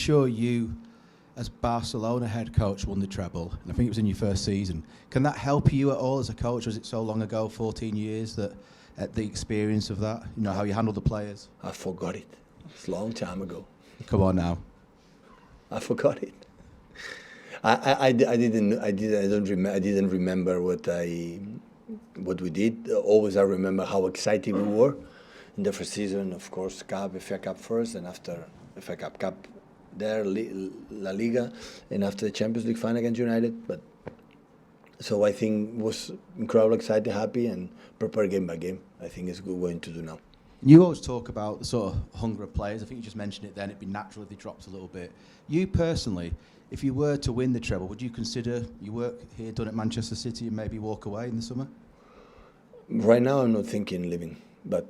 Sure, you, as Barcelona head coach, won the treble, and I think it was in your first season. Can that help you at all as a coach? Was it so long ago, 14 years, that the experience of that, you know, how you handle the players? I forgot it. It's a long time ago. Come on now. I forgot it. I didn't remember what we did. Always I remember how excited we were in the first season. Of course, FA Cup first, and after FA Cup there, La Liga, and after the Champions League final against United. But so I think it was incredibly excited, happy, and prepare game by game. I think it's good going to do now. You always talk about the sort of hunger of players. I think you just mentioned it then. It'd be natural if they dropped a little bit. You personally, if you were to win the treble, would you consider your work here done at Manchester City and maybe walk away in the summer? Right now, I'm not thinking leaving, but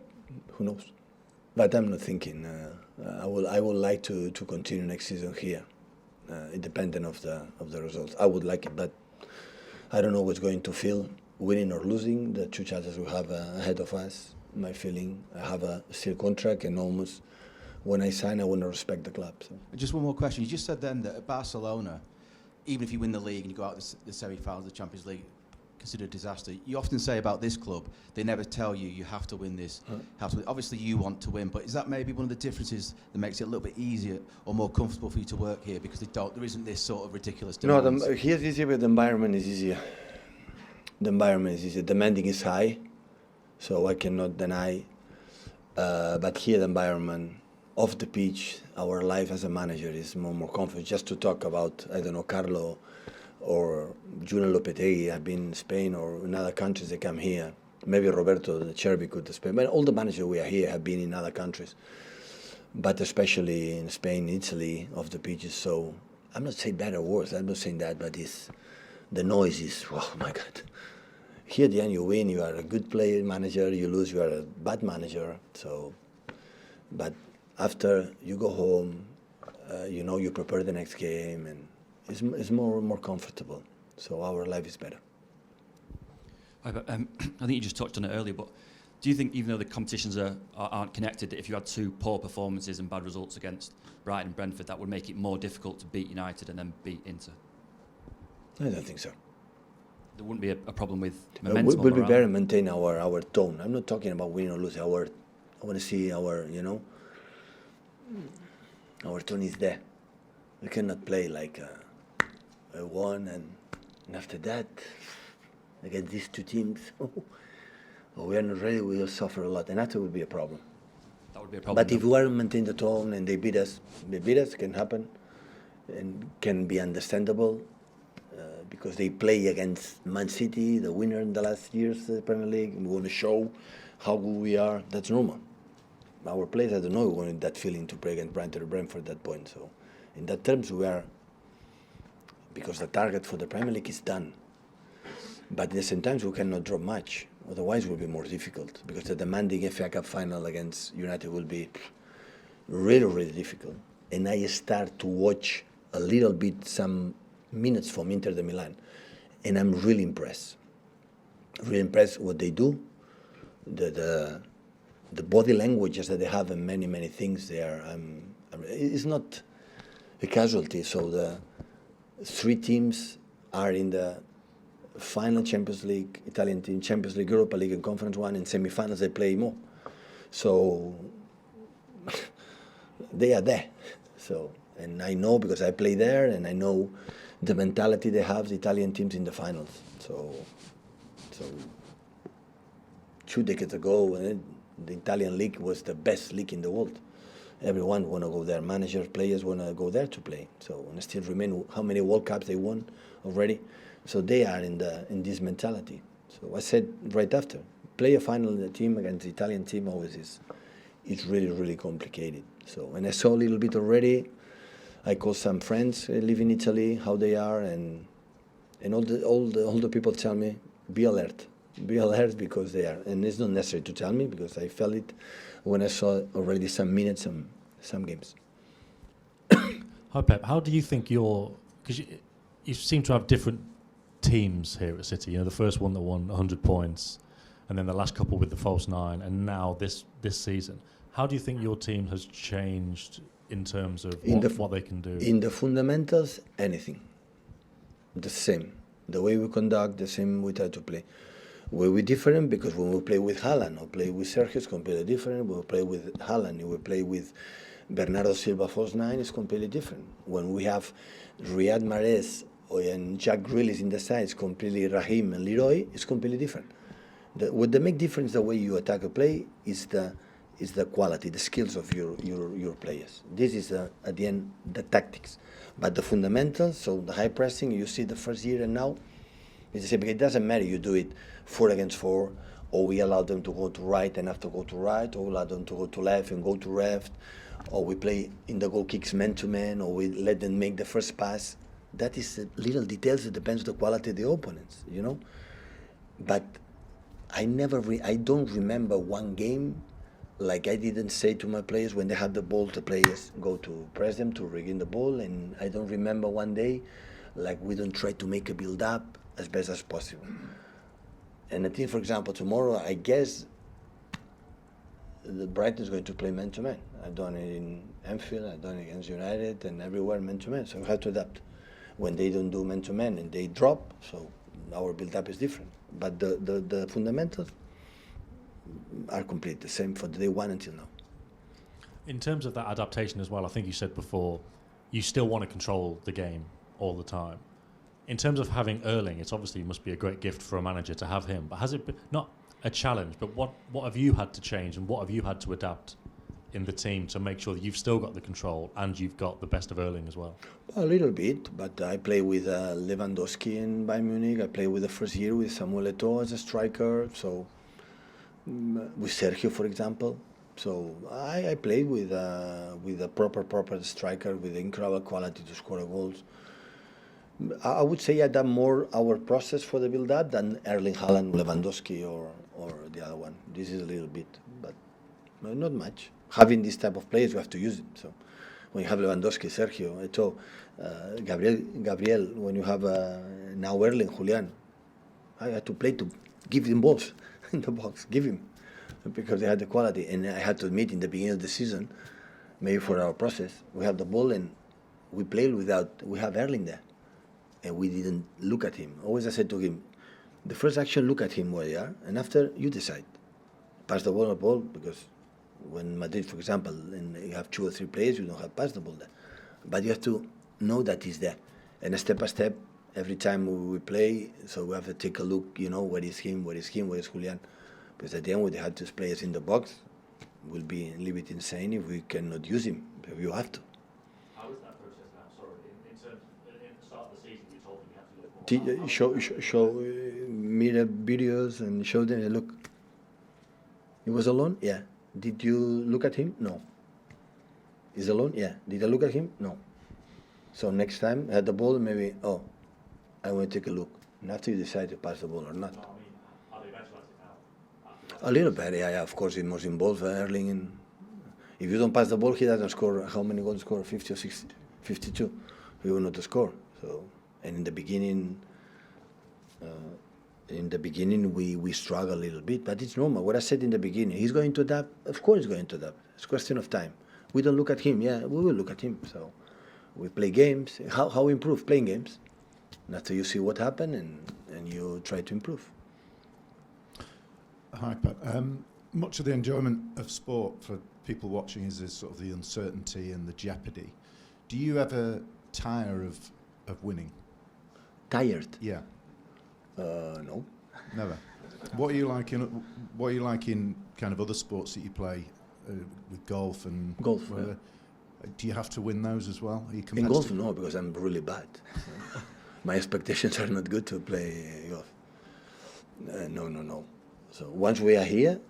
who knows? But I'm not thinking. I would like to continue next season here, independent of the results. I would like it, but I don't know what's going to feel winning or losing. The two chances we have ahead of us. My feeling, I have a still contract, and almost when I sign, I want to respect the club. So. Just one more question. You just said then that at Barcelona, even if you win the league and you go out the semi-finals of the Champions League, considered a disaster. You often say about this club, they never tell you you have to win this. Have to win. Obviously, you want to win, but is that maybe one of the differences that makes it a little bit easier or more comfortable for you to work here, because there isn't this sort of ridiculous demands? No, here's easier, but the environment is easier. The environment is easier. Demanding is high, so I cannot deny. But here, the environment off the pitch, our life as a manager is more comfortable. Just to talk about, I don't know, Carlo or Julian Lopetegui have been in Spain or in other countries. They come here. Maybe Roberto, the Cherby, could Spain. But all the managers we are here have been in other countries. But especially in Spain, Italy, off the pitches. So I'm not saying bad or worse. I'm not saying that, but the noise is, oh my God. Here at the end, you win, you are a good player, manager. You lose, you are a bad manager. So, but after you go home, you prepare the next game, and it's more comfortable. So our life is better. I think you just touched on it earlier, but do you think, even though the competitions aren't connected, that if you had two poor performances and bad results against Brighton and Brentford, that would make it more difficult to beat United and then beat Inter? I don't think so. There wouldn't be a problem with momentum. We'll be better maintain our tone. I'm not talking about winning or losing. I want to see our tone is there. We cannot play like a one and after that against these two teams. We are not ready. We will suffer a lot, and that will be a problem. That would be a problem. But if we are maintain the tone and they beat us, can happen, and can be understandable. Because they play against Man City, the winner in the last years of the Premier League, and we want to show how good we are. That's normal. Our players, I don't know, we wanted that feeling to play against Brighton or Brentford at that point. So, in that terms, we are, because the target for the Premier League is done. But at the same time, we cannot drop much. Otherwise, it will be more difficult, because the demanding FA Cup final against United will be really, really difficult. And I start to watch a little bit some minutes from Inter de Milan, and I'm really impressed. Really impressed what they do, the body languages that they have, and many things there. It's not a casualty. So the three teams are in the final Champions League, Italian team, Champions League, Europa League, and Conference 1, and semi-finals they play more. So they are there. So, and I know because I play there, and I know the mentality they have, the Italian teams in the finals. So 2 decades ago, the Italian league was the best league in the world. Everyone want to go there. Managers, players want to go there to play. So, and still remain how many World Cups they won already. So they are in this mentality. So I said right after, play a final in the team against the Italian team always is. It's really, really complicated. So, and I saw a little bit already. I call some friends who live in Italy, how they are, and all the people tell me, be alert because they are. And it's not necessary to tell me because I felt it when I saw already some minutes, some games. Hi Pep, how do you think because you seem to have different teams here at City. You know, the first one that won 100 points, and then the last couple with the false 9, and now this season. How do you think your team has changed in terms of In what they can do? In the fundamentals, anything. The same. The way we conduct, the same we try to play. Where we different because when we play with Haaland or play with Sergio, it's completely different. When we play with Haaland, we play with Bernardo Silva false nine, it's completely different. When we have Riyad Mahrez and Jack Grealish in the side, it's completely Raheem and Leroy, it's completely different. What the make difference the way you attack a play is the quality, the skills of your players. This is at the end the tactics, but the fundamentals. So the high pressing you see the first year and now, it's the same. It doesn't matter you do it 4 against 4, or we allow them to go to right and have to go to right, or we allow them to go to left and go to left, or we play in the goal kicks man to man, or we let them make the first pass. That is little details. It depends on the quality of the opponents, you know. But I don't remember one game like I didn't say to my players when they had the ball, the players go to press them to regain the ball, and I don't remember one day like we don't try to make a build up as best as possible. And I think, for example, tomorrow I guess the Brighton is going to play man to man. I've done it in Anfield, I've done it against United, and everywhere man to man. So we have to adapt. When they don't do man to man and they drop, so our build up is different. But the fundamentals are completely the same for day one until now. In terms of that adaptation as well, I think you said before, you still want to control the game all the time. In terms of having Erling, it's obviously must be a great gift for a manager to have him. But has it been, not a challenge, but what have you had to change and what have you had to adapt in the team to make sure that you've still got the control and you've got the best of Erling as well? A little bit, but I play with Lewandowski in Bayern Munich. I play with the first year with Samuel Eto'o as a striker. So with Sergio, for example. So I played with a proper striker with incredible quality to score goals. I would say I done more our process for the build-up than Erling Haaland, Lewandowski, or the other one. This is a little bit, but not much. Having this type of players, we have to use it. So when you have Lewandowski, Sergio, Eto'o, Gabriel, when you have now Erling, Julian, I had to play to give them balls in the box, give him, because they had the quality. And I had to admit in the beginning of the season, maybe for our process, we have the ball and we played without, we have Erling there. And we didn't look at him. Always I said to him, the first action, look at him where you are, and after you decide. Pass the ball, because when Madrid, for example, and you have 2 or 3 players, you don't have pass the ball there. But you have to know that he's there. And step by step, every time we play, so we have to take a look, you know, where is him, where is Julian. Because at the end, when they have 2 players in the box, we'll be a little bit insane if we cannot use him. You have to. How is that process now? Sorry, in terms of, at the start of the season, you told them you have to look more. Show mirror videos and show them, look, he was alone? Yeah. Did you look at him? No. He's alone? Yeah. Did I look at him? No. So next time I had the ball, maybe, I want to take a look. And after you decide to pass the ball or not. No, I mean, are they better at it now? A little bit, yeah, of course, he was involved, Erling. And if you don't pass the ball, he doesn't score. How many goals score? 50 or 60? 52. He will not score. So, and in the beginning, we struggle a little bit, but it's normal. What I said in the beginning, he's going to adapt. Of course, he's going to adapt. It's a question of time. We don't look at him. Yeah, we will look at him. So, we play games. How we improve? Playing games. And after you see what happened, and you try to improve. Hi, Pep. Much of the enjoyment of sport for people watching is sort of the uncertainty and the jeopardy. Do you ever tire of winning? Tired? Yeah. No. Never. What are you like in kind of other sports that you play with golf and golf? Whatever? Do you have to win those as well? Are you in golf, no, because I'm really bad. My expectations are not good to play golf. No. So once we are here,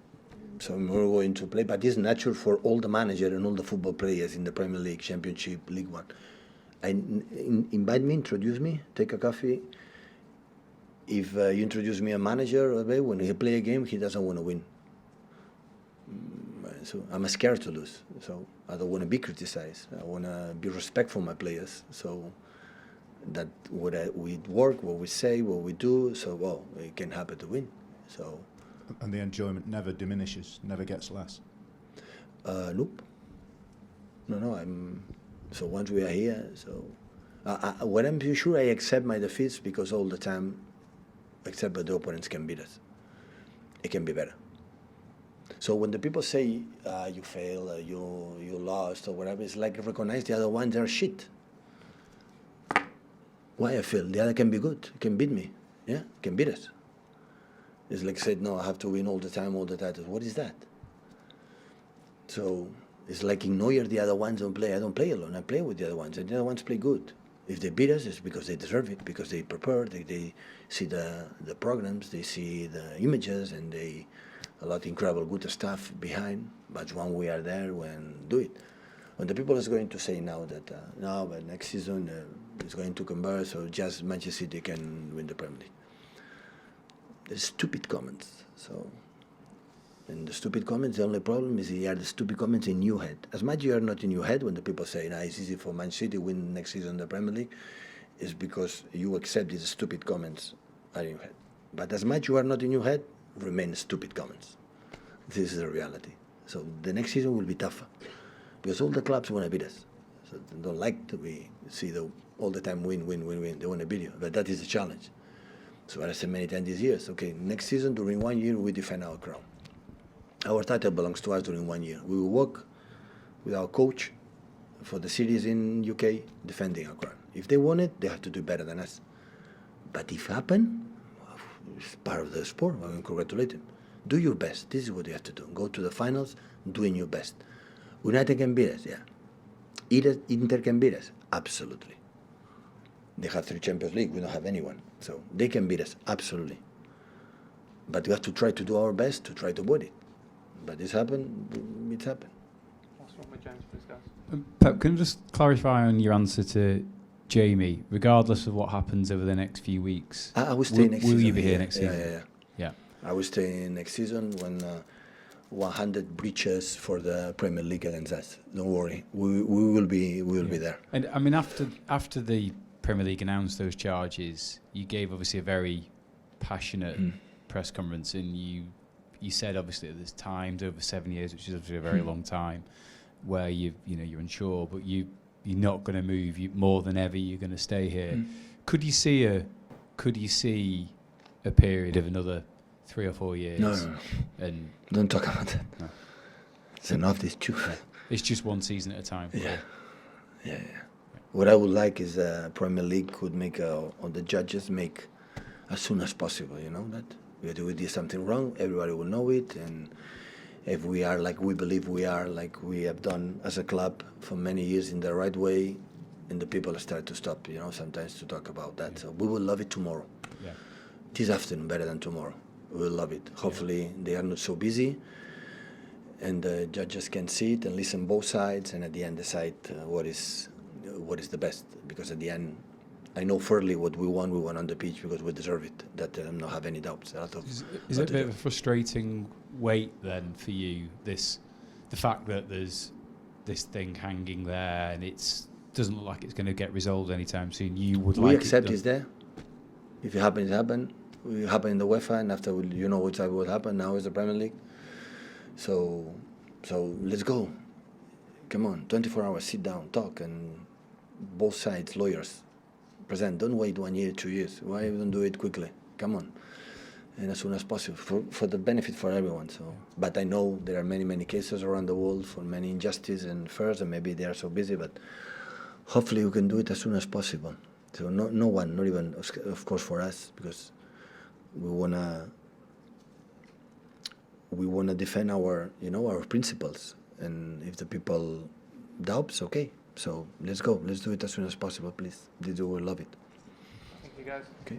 so we're going to play. But it's natural for all the managers and all the football players in the Premier League, Championship, League One. Invite me, introduce me, take a coffee. If you introduce me a manager, when he play a game, he doesn't want to win. So I'm scared to lose. So I don't want to be criticized. I want to be respectful of my players. So that we work, what we say, what we do. So it can happen to win. So. And the enjoyment never diminishes, never gets less. Nope. So once we are here, so when I'm sure I accept my defeats, because all the time, except that the opponents can beat us. It can be better. So when the people say you fail, you lost or whatever, it's like recognize the other ones are shit. Why I fail? The other can be good, can beat me, yeah, can beat us. It's like said, no, I have to win all the time, all the titles. What is that? So it's like ignore the other ones, don't play. I don't play alone, I play with the other ones, and the other ones play good. If they beat us, it's because they deserve it, because they prepare, they see the programs, they see the images, and they a lot of incredible good stuff behind. But when we are there, when do it. When the people is going to say now that no, but next season it's going to convert, so just Manchester City can win the Premier League. There's stupid comments. So, and the stupid comments, the only problem is they are the stupid comments in your head. As much you are not in your head when the people say, nah, it's easy for Man City to win next season the Premier League, is because you accept these stupid comments are in your head. But as much you are not in your head, remain stupid comments. This is the reality. So the next season will be tougher, because all the clubs want to beat us. So they don't like to see all the time win. They want to beat you, but that is a challenge. So I said many times this year, okay, next season during 1 year we defend our crown. Our title belongs to us during 1 year. We will work with our coach for the series in UK defending our crown. If they want it, they have to do better than us. But if it happen, it's part of the sport. I can congratulate them. Do your best. This is what you have to do. Go to the finals, doing your best. United can beat us, yeah. Inter can beat us, absolutely. They have 3 Champions League. We don't have anyone, so they can beat us, absolutely. But we have to try to do our best to try to avoid it. But it's happened. It's happened. Last one with James, please, guys. Pep, can you just clarify on your answer to Jamie? Regardless of what happens over the next few weeks, I will stay next season. Will you be here next season? Yeah. I will stay next season when 100 breaches for the Premier League against us. Don't worry, we will be there. And I mean, after the Premier League announced those charges, you gave obviously a very passionate press conference, and you said obviously that there's times over 7 years, which is obviously a very long time, where you're unsure, but you're not going to move. More than ever, you're going to stay here. Could you see a period of another 3 or 4 years? No. And don't talk about that. No. It's enough. This too. It's just one season at a time. Yeah. What I would like is Premier League could make, or the judges make, as soon as possible. You know that we did something wrong, everybody will know it, and if we are like we believe we are, like we have done as a club for many years in the right way, and the people start to stop, sometimes to talk about that. So we will love it tomorrow. Yeah. This afternoon better than tomorrow. We will love it. Hopefully they are not so busy, and the judges can see it and listen both sides, and at the end decide what is the best. Because at the end, I know fairly what we want on the pitch, because we deserve it. That I don't have any doubts. Is it a bit of a frustrating weight then for you, the fact that there's this thing hanging there and it doesn't look like it's going to get resolved anytime soon? We accept it's there. If it happens, it happens. It happened in the UEFA, and after which will happen. Now is the Premier League. So let's go. Come on, 24 hours, sit down, talk, and both sides, lawyers, present. Don't wait 1 year, 2 years. Why don't do it quickly? Come on, and as soon as possible for the benefit for everyone. So, but I know there are many cases around the world for many injustice and first, and maybe they are so busy. But hopefully we can do it as soon as possible. So no one, not even of course for us, because we wanna defend our our principles, and if the people doubts, okay. So let's go. Let's do it as soon as possible, please. We will love it. Thank you, guys. Okay.